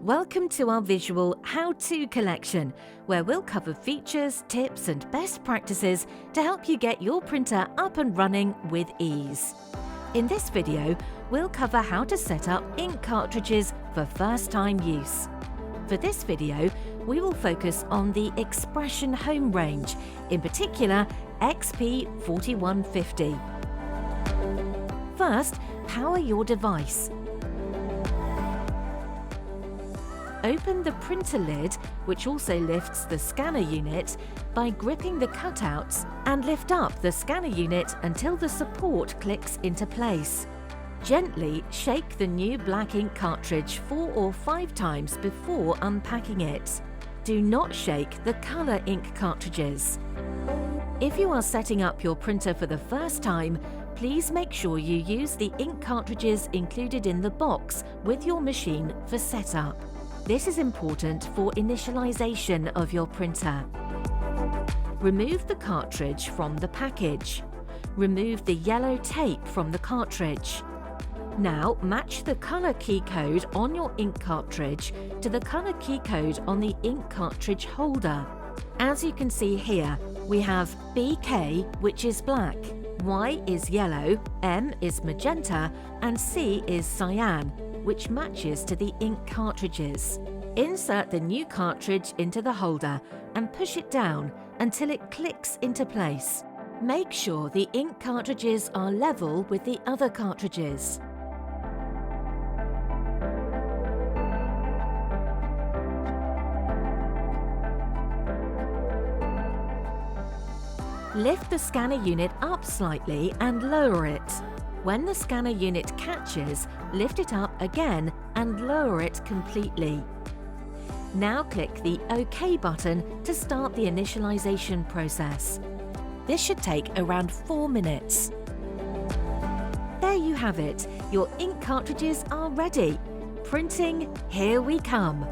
Welcome to our visual how-to collection, where we'll cover features, tips and best practices to help you get your printer up and running with ease. In this video, we'll cover how to set up ink cartridges for first-time use. For this video, we will focus on the Expression Home range, in particular XP-4150. First, power your device. Open the printer lid, which also lifts the scanner unit, by gripping the cutouts and lift up the scanner unit until the support clicks into place. Gently shake the new black ink cartridge 4 or 5 times before unpacking it. Do not shake the colour ink cartridges. If you are setting up your printer for the first time, please make sure you use the ink cartridges included in the box with your machine for setup. This is important for initialisation of your printer. Remove the cartridge from the package. Remove the yellow tape from the cartridge. Now match the colour key code on your ink cartridge to the colour key code on the ink cartridge holder. As you can see here, we have BK, which is black, Y is yellow, M is magenta, and C is cyan, which matches to the ink cartridges. Insert the new cartridge into the holder and push it down until it clicks into place. Make sure the ink cartridges are level with the other cartridges. Lift the scanner unit up slightly and lower it. When the scanner unit catches, lift it up again and lower it completely. Now click the OK button to start the initialisation process. This should take around 4 minutes. There you have it. Your ink cartridges are ready. Printing, here we come.